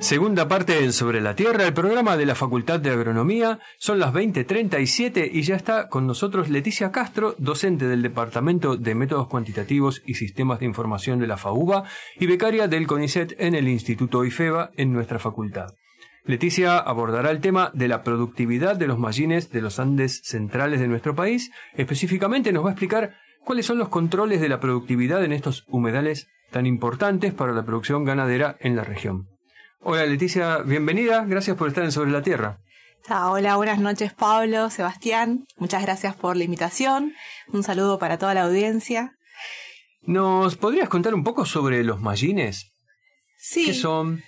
Segunda parte en Sobre la Tierra, el programa de la Facultad de Agronomía. Son las 20:37 y ya está con nosotros Leticia Castro, docente del Departamento de Métodos Cuantitativos y Sistemas de Información de la FAUBA y becaria del CONICET en el Instituto IFEBA en nuestra facultad. Leticia abordará el tema de la productividad de los mallines de los Andes centrales de nuestro país. Específicamente nos va a explicar cuáles son los controles de la productividad en estos humedales tan importantes para la producción ganadera en la región. Hola Leticia, bienvenida, gracias por estar en Sobre la Tierra. Hola, buenas noches Pablo, Sebastián, muchas gracias por la invitación, un saludo para toda la audiencia. ¿Nos podrías contar un poco sobre los mallines? Sí. ¿Qué son?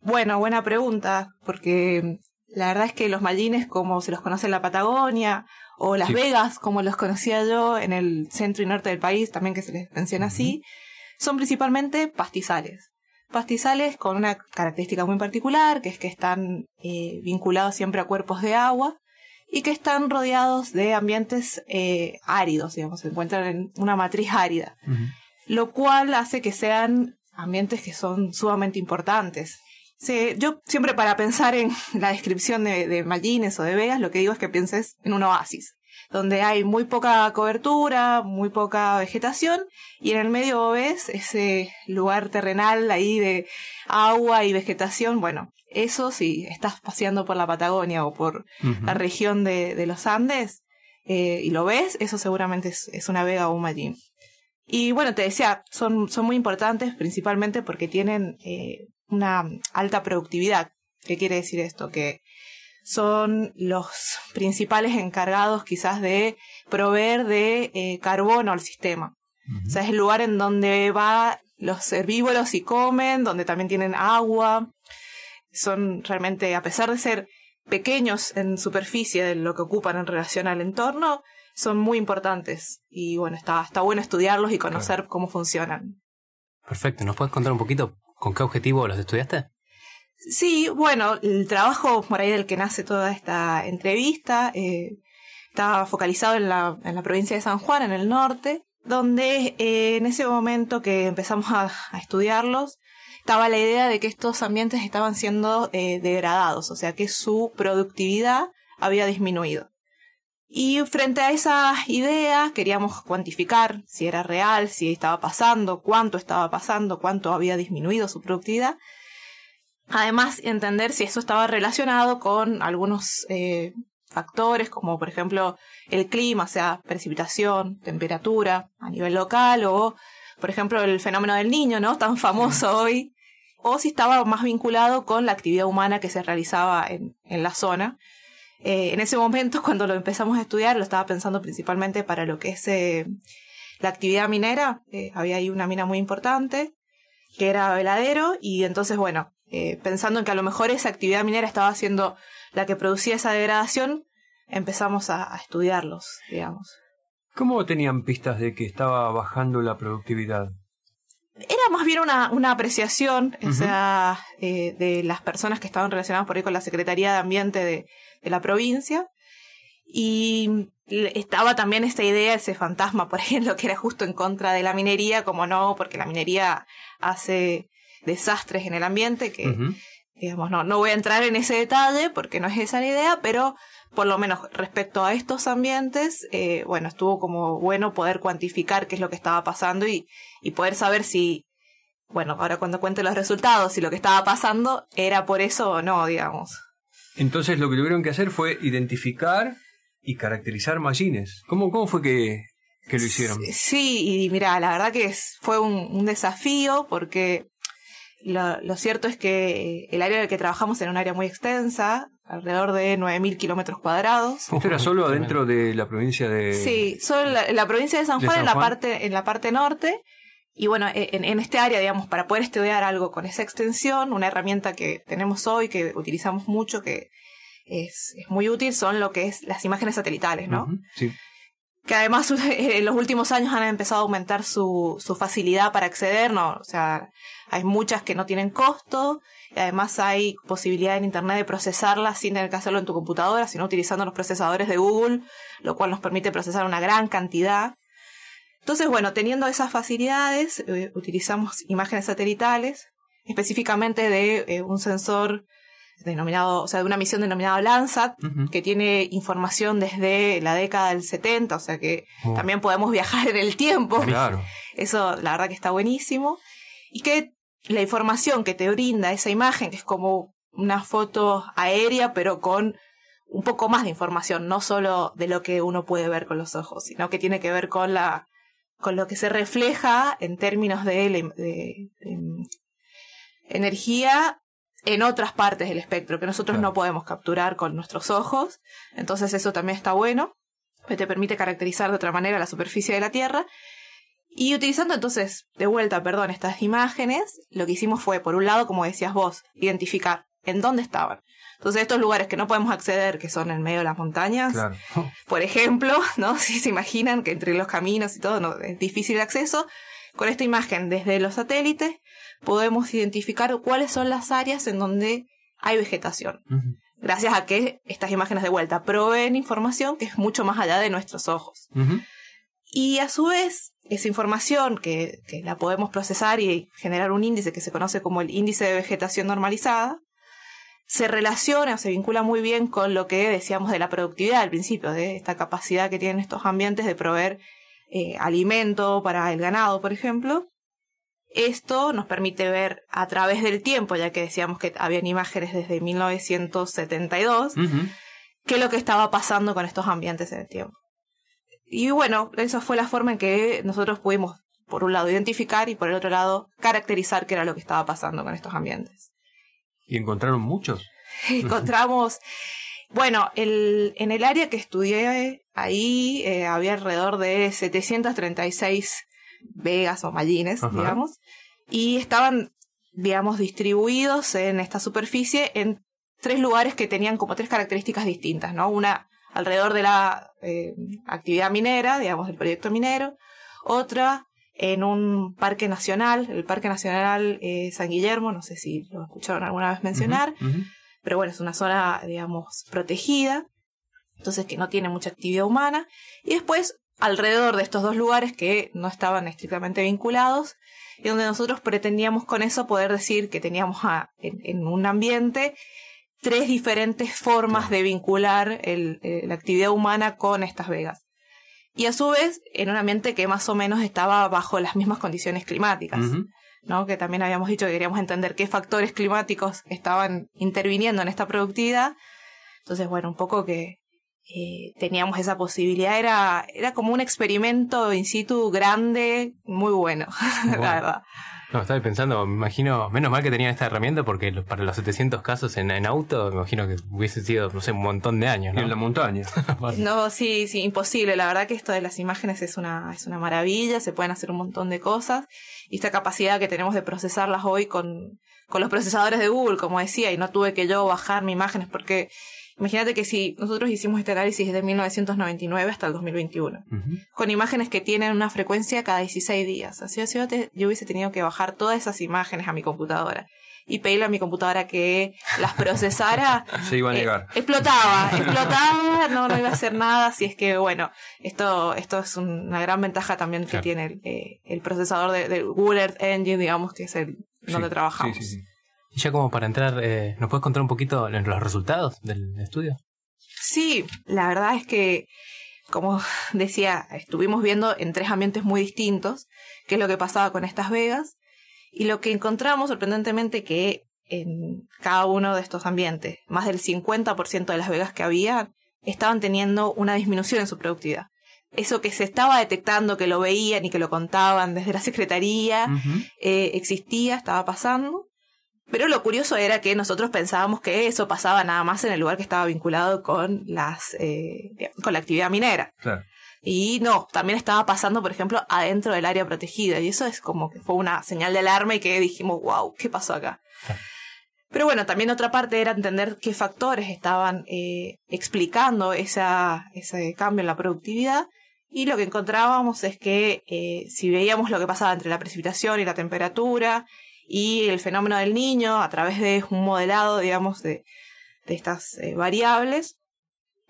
Bueno, buena pregunta, porque la verdad es que los mallines, como se los conoce en la Patagonia, o Las Vegas, como los conocía yo en el centro y norte del país, también que se les menciona así, son principalmente pastizales. Pastizales con una característica muy particular, que es que están vinculados siempre a cuerpos de agua y que están rodeados de ambientes áridos, digamos, se encuentran en una matriz árida, lo cual hace que sean ambientes que son sumamente importantes. Yo siempre, para pensar en la descripción de mallines o de vegas, lo que digo es que pienses en un oasis, donde hay muy poca cobertura, muy poca vegetación, y en el medio ves ese lugar terrenal ahí de agua y vegetación. Bueno, eso si estás paseando por la Patagonia o por la región de los Andes y lo ves, eso seguramente es una vega o un mallín. Y bueno, te decía, son muy importantes principalmente porque tienen una alta productividad. ¿Qué quiere decir esto? Que son los principales encargados quizás de proveer de carbono al sistema. O sea, es el lugar en donde van los herbívoros y comen, donde también tienen agua. Son realmente, a pesar de ser pequeños en superficie de lo que ocupan en relación al entorno, son muy importantes. Y bueno, está bueno estudiarlos y conocer cómo funcionan. Perfecto. ¿Nos puedes contar un poquito con qué objetivo los estudiaste? Sí, bueno, el trabajo por ahí del que nace toda esta entrevista estaba focalizado en la provincia de San Juan, en el norte, donde en ese momento que empezamos a estudiarlos, estaba la idea de que estos ambientes estaban siendo degradados, o sea que su productividad había disminuido. Y frente a esa idea queríamos cuantificar si era real, si estaba pasando, cuánto había disminuido su productividad. Además, entender si eso estaba relacionado con algunos factores, como por ejemplo el clima, o sea, precipitación, temperatura a nivel local, o por ejemplo el fenómeno del Niño, ¿no? Tan famoso hoy, o si estaba más vinculado con la actividad humana que se realizaba en la zona. En ese momento, cuando lo empezamos a estudiar, lo estaba pensando principalmente para lo que es la actividad minera. Había ahí una mina muy importante, que era Veladero, y entonces, bueno, pensando en que a lo mejor esa actividad minera estaba siendo la que producía esa degradación, empezamos a estudiarlos, digamos. ¿Cómo tenían pistas de que estaba bajando la productividad? Era más bien una apreciación, o sea, de las personas que estaban relacionadas por ahí con la Secretaría de Ambiente de la provincia, y estaba también esta idea, ese fantasma por ahí en lo que era justo en contra de la minería, como no, porque la minería hace desastres en el ambiente, que digamos, no voy a entrar en ese detalle porque no es esa la idea, pero por lo menos respecto a estos ambientes, bueno, estuvo como bueno poder cuantificar qué es lo que estaba pasando y poder saber si, bueno, ahora cuando cuente los resultados, si lo que estaba pasando era por eso o no, digamos. Entonces lo que tuvieron que hacer fue identificar y caracterizar mallines. ¿Cómo fue que lo hicieron? Sí, y mira, la verdad que fue un desafío porque lo cierto es que el área en la que trabajamos era un área muy extensa, alrededor de 9.000 kilómetros cuadrados. ¿Esto era solo adentro de la provincia de...? Sí, solo en la provincia de San Juan, en la parte norte. Y bueno, en este área, digamos, para poder estudiar algo con esa extensión, una herramienta que tenemos hoy, que utilizamos mucho, que es muy útil, son lo que es las imágenes satelitales, ¿no? Sí. Que además en los últimos años han empezado a aumentar su facilidad para acceder, ¿no? O sea, hay muchas que no tienen costo, y además hay posibilidad en internet de procesarlas sin tener que hacerlo en tu computadora, sino utilizando los procesadores de Google, lo cual nos permite procesar una gran cantidad. Entonces, bueno, teniendo esas facilidades, utilizamos imágenes satelitales específicamente de un sensor denominado, o sea, de una misión denominada Landsat, que tiene información desde la década del 70, o sea que también podemos viajar en el tiempo. Claro. Eso, la verdad que está buenísimo. Y que la información que te brinda esa imagen, que es como una foto aérea, pero con un poco más de información, no solo de lo que uno puede ver con los ojos, sino que tiene que ver con lo que se refleja en términos de energía en otras partes del espectro que nosotros no podemos capturar con nuestros ojos. Entonces eso también está bueno, que te permite caracterizar de otra manera la superficie de la Tierra. Y utilizando entonces, de vuelta, estas imágenes, lo que hicimos fue, por un lado, como decías vos, identificar en dónde estaban. Entonces estos lugares que no podemos acceder, que son en medio de las montañas, claro, por ejemplo, ¿no? Si se imaginan que entre los caminos y todo, no, es difícil el acceso, con esta imagen desde los satélites podemos identificar cuáles son las áreas en donde hay vegetación. Gracias a que estas imágenes de vuelta proveen información que es mucho más allá de nuestros ojos. Y a su vez, esa información que la podemos procesar y generar un índice que se conoce como el índice de vegetación normalizada, se relaciona o se vincula muy bien con lo que decíamos de la productividad al principio, de esta capacidad que tienen estos ambientes de proveer alimento para el ganado, por ejemplo. Esto nos permite ver a través del tiempo, ya que decíamos que habían imágenes desde 1972, qué es lo que estaba pasando con estos ambientes en el tiempo. Y bueno, esa fue la forma en que nosotros pudimos, por un lado, identificar y por el otro lado, caracterizar qué era lo que estaba pasando con estos ambientes. ¿Y encontraron muchos? Encontramos, bueno, en el área que estudié ahí había alrededor de 736 vegas o mallines, digamos, y estaban, digamos, distribuidos en esta superficie en 3 lugares que tenían como 3 características distintas, ¿no? Una alrededor de la actividad minera, digamos, del proyecto minero, otra en un parque nacional, el Parque Nacional San Guillermo, no sé si lo escucharon alguna vez mencionar, pero bueno, es una zona, digamos, protegida, entonces que no tiene mucha actividad humana, y después alrededor de estos 2 lugares que no estaban estrictamente vinculados, y donde nosotros pretendíamos con eso poder decir que teníamos en un ambiente 3 diferentes formas de vincular la actividad humana con estas vegas. Y a su vez, en un ambiente que más o menos estaba bajo las mismas condiciones climáticas, ¿no? Que también habíamos dicho que queríamos entender qué factores climáticos estaban interviniendo en esta productividad. Entonces, bueno, un poco que teníamos esa posibilidad. Era como un experimento in situ grande, muy bueno, la verdad. No, estaba pensando, me imagino, menos mal que tenían esta herramienta porque para los 700 casos en auto, me imagino que hubiese sido, no sé, un montón de años, ¿no? Y en la montaña. No, sí, imposible. La verdad que esto de las imágenes es una maravilla, se pueden hacer un montón de cosas. Y esta capacidad que tenemos de procesarlas hoy con los procesadores de Google, como decía, y no tuve que yo bajar mis imágenes porque imagínate que si nosotros hicimos este análisis desde 1999 hasta el 2021, con imágenes que tienen una frecuencia cada 16 días. Así yo hubiese tenido que bajar todas esas imágenes a mi computadora y pedirle a mi computadora que las procesara. Se iba a negar. Explotaba, no iba a hacer nada. Así es que, bueno, esto es una gran ventaja también que tiene el procesador de Google Earth Engine, digamos, que es donde trabajamos. Sí. Y ya como para entrar, ¿nos puedes contar un poquito los resultados del estudio? Sí, la verdad es que, como decía, estuvimos viendo en 3 ambientes muy distintos qué es lo que pasaba con estas vegas, y lo que encontramos, sorprendentemente, que en cada uno de estos ambientes, más del 50% de las vegas que había, estaban teniendo una disminución en su productividad. Eso que se estaba detectando, que lo veían y que lo contaban desde la Secretaría, existía, estaba pasando. Pero lo curioso era que nosotros pensábamos que eso pasaba nada más en el lugar que estaba vinculado con la actividad minera. Claro. Y no, también estaba pasando, por ejemplo, adentro del área protegida. Y eso es como que fue una señal de alarma y que dijimos, wow, ¿qué pasó acá? Claro. Pero bueno, también otra parte era entender qué factores estaban explicando ese cambio en la productividad. Y lo que encontrábamos es que si veíamos lo que pasaba entre la precipitación y la temperatura y el fenómeno del Niño a través de un modelado, digamos, de estas variables,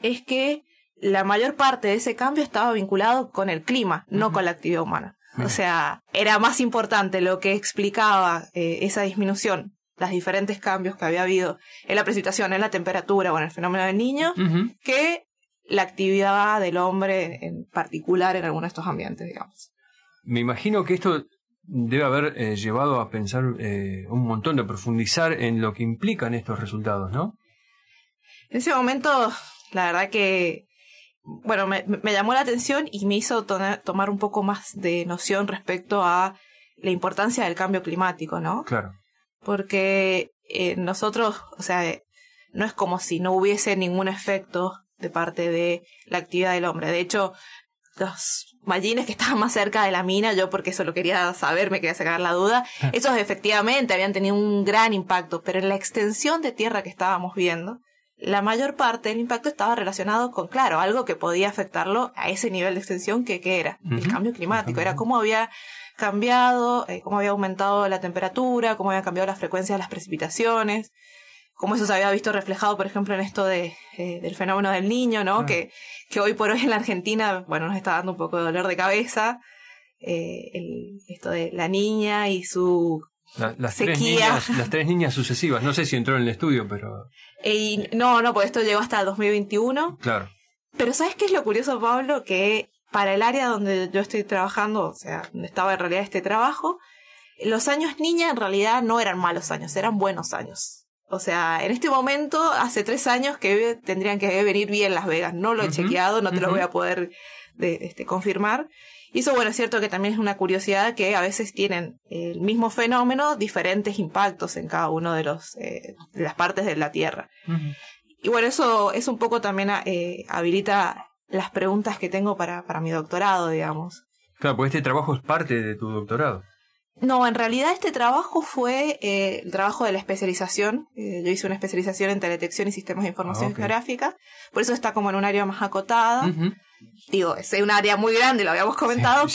es que la mayor parte de ese cambio estaba vinculado con el clima, no con la actividad humana. O sea, era más importante lo que explicaba esa disminución, los diferentes cambios que había habido en la precipitación, en la temperatura o en el fenómeno del Niño, que la actividad del hombre en particular en algunos de estos ambientes, digamos. Me imagino que esto debe haber llevado a pensar un montón, de profundizar en lo que implican estos resultados, ¿no? En ese momento, la verdad que, bueno, me llamó la atención y me hizo tomar un poco más de noción respecto a la importancia del cambio climático, ¿no? Claro. Porque nosotros, o sea, no es como si no hubiese ningún efecto de parte de la actividad del hombre. De hecho, los mallines que estaban más cerca de la mina, yo porque eso lo quería saber, me quería sacar la duda, esos efectivamente habían tenido un gran impacto, pero en la extensión de tierra que estábamos viendo, la mayor parte del impacto estaba relacionado con, claro, algo que podía afectarlo a ese nivel de extensión que era el cambio climático. Era cómo había cambiado, cómo había aumentado la temperatura, cómo había cambiado la frecuencia de las precipitaciones, cómo eso se había visto reflejado, por ejemplo, en esto del fenómeno del Niño, ¿no? Que hoy por hoy en la Argentina, bueno, nos está dando un poco de dolor de cabeza, esto de la niña y su las sequía. Las tres niñas sucesivas, no sé si entró en el estudio, pero... No, pues esto llegó hasta el 2021. Claro. Pero ¿sabes qué es lo curioso, Pablo? Que para el área donde yo estoy trabajando, o sea, donde estaba en realidad este trabajo, los años niña en realidad no eran malos años, eran buenos años. O sea, en este momento, hace 3 años que tendrían que venir bien Las Vegas. No lo he chequeado, no te lo voy a poder confirmar. Y eso, bueno, es cierto que también es una curiosidad que a veces tienen el mismo fenómeno, diferentes impactos en cada uno de las partes de la Tierra. Y bueno, eso es un poco también habilita las preguntas que tengo para mi doctorado, digamos. Claro, porque este trabajo es parte de tu doctorado. No, en realidad este trabajo fue el trabajo de la especialización. Yo hice una especialización en teledetección y sistemas de información geográfica. Por eso está como en un área más acotada. Digo, es un área muy grande, lo habíamos comentado,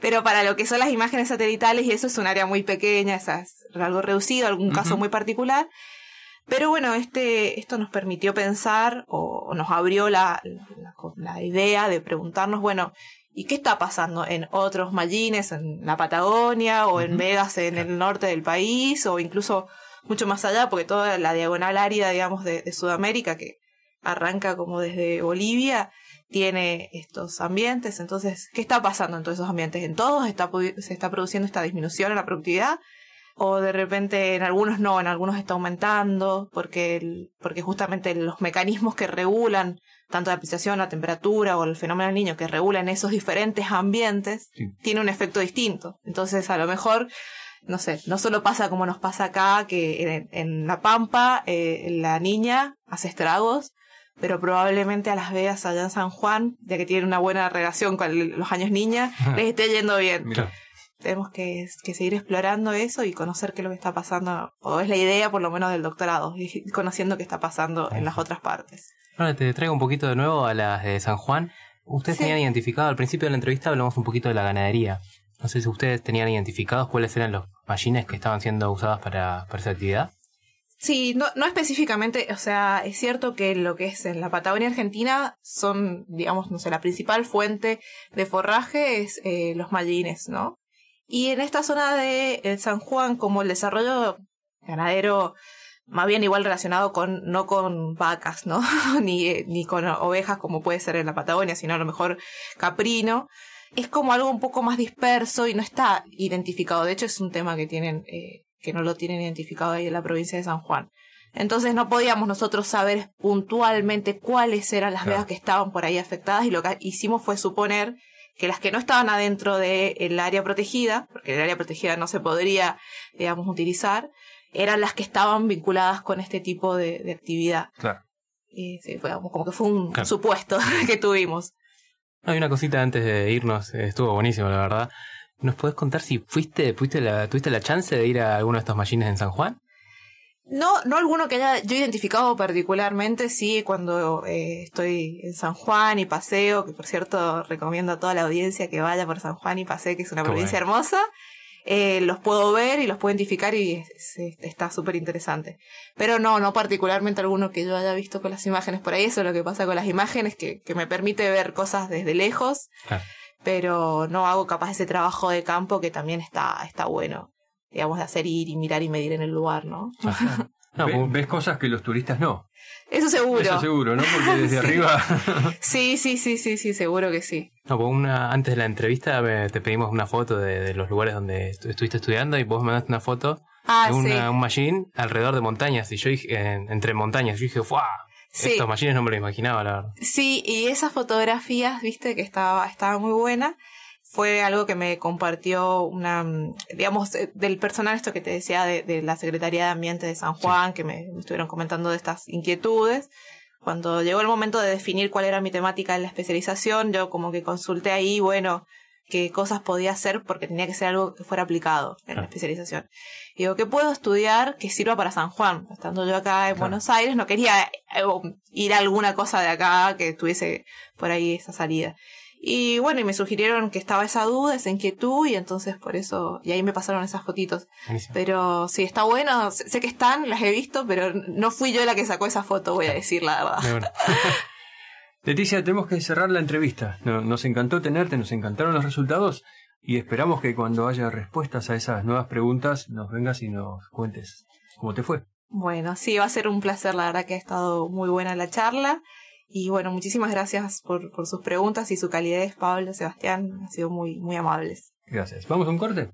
pero para lo que son las imágenes satelitales y eso es un área muy pequeña, es algo reducido, algún caso muy particular. Pero bueno, esto nos permitió pensar o nos abrió la idea de preguntarnos, bueno, ¿y qué está pasando en otros mallines, en la Patagonia o en vegas en el norte del país o incluso mucho más allá? Porque toda la diagonal árida, digamos, de Sudamérica, que arranca como desde Bolivia, tiene estos ambientes. Entonces, ¿qué está pasando en todos esos ambientes? ¿En todos se está produciendo esta disminución en la productividad? ¿O de repente en algunos no, en algunos está aumentando? Porque justamente los mecanismos que regulan tanto la precipitación, la temperatura o el fenómeno del Niño que regulan esos diferentes ambientes, tiene un efecto distinto. Entonces, a lo mejor, no sé, no solo pasa como nos pasa acá, que en La Pampa la niña hace estragos, pero probablemente a Las Vegas, allá en San Juan, ya que tienen una buena relación con los años niña, les esté yendo bien. Mira. Tenemos que seguir explorando eso y conocer qué es lo que está pasando, o es la idea por lo menos del doctorado, y conociendo qué está pasando en las otras partes. Ahora te traigo un poquito de nuevo a las de San Juan. Ustedes tenían identificado, al principio de la entrevista hablamos un poquito de la ganadería. No sé si ustedes tenían identificados cuáles eran los mallines que estaban siendo usados para esa actividad. Sí, no específicamente, o sea, es cierto que lo que es en la Patagonia Argentina son, digamos, no sé, la principal fuente de forraje es los mallines, ¿no? Y en esta zona de San Juan, como el desarrollo ganadero, más bien igual relacionado no con vacas, ¿no? ni con ovejas como puede ser en la Patagonia, sino a lo mejor caprino, es como algo un poco más disperso y no está identificado. De hecho, es un tema que tienen, que no lo tienen identificado ahí en la provincia de San Juan. Entonces no podíamos nosotros saber puntualmente cuáles eran las vegas que estaban por ahí afectadas, y lo que hicimos fue suponer que las que no estaban adentro del área protegida, porque el área protegida no se podría, digamos, utilizar, eran las que estaban vinculadas con este tipo de actividad. Claro. Sí, como que fue un supuesto que tuvimos. Hay una cosita antes de irnos, estuvo buenísimo, la verdad. ¿Nos podés contar si tuviste la chance de ir a alguno de estos mallines en San Juan? No alguno que haya yo identificado particularmente, sí, cuando estoy en San Juan y paseo, que por cierto recomiendo a toda la audiencia que vaya por San Juan y pasee, que es una provincia hermosa, los puedo ver y los puedo identificar y está súper interesante. Pero no particularmente alguno que yo haya visto con las imágenes por ahí. Eso es lo que pasa con las imágenes, que me permite ver cosas desde lejos. pero no hago capaz ese trabajo de campo que también está bueno, digamos, de hacer ir y mirar y medir en el lugar, ¿no? No, ves cosas que los turistas no. Eso seguro. Eso seguro, ¿no? Porque desde arriba... Sí, seguro que sí. No, porque antes de la entrevista te pedimos una foto de los lugares donde estuviste estudiando y vos me mandaste una foto de un machine alrededor de montañas. Y yo dije, entre montañas, yo dije, ¡fuah! Sí. Estos machines no me lo imaginaba, la verdad. Sí, y esas fotografías, viste, que estaba muy buena. Fue algo que me compartió digamos, del personal esto que te decía de la Secretaría de Ambiente de San Juan, que me estuvieron comentando de estas inquietudes. Cuando llegó el momento de definir cuál era mi temática en la especialización, yo como que consulté ahí, bueno, qué cosas podía hacer porque tenía que ser algo que fuera aplicado en la especialización. Y digo, ¿qué puedo estudiar que sirva para San Juan? Estando yo acá en Buenos Aires, no quería ir a alguna cosa de acá que tuviese por ahí esa salida. Y bueno, y me sugirieron que estaba esa duda, esa inquietud, y entonces por eso, y ahí me pasaron esas fotitos. Buenísimo. Pero sí, está bueno, sé que están, las he visto, pero no fui yo la que sacó esa foto, voy a decir la verdad. Bueno. Leticia, tenemos que cerrar la entrevista. Nos encantó tenerte, nos encantaron los resultados, y esperamos que cuando haya respuestas a esas nuevas preguntas nos vengas y nos cuentes cómo te fue. Bueno, sí, va a ser un placer, la verdad que ha estado muy buena la charla. Y bueno, muchísimas gracias por sus preguntas y su calidez, Pablo, Sebastián, han sido muy, muy amables. Gracias. ¿Vamos a un corte?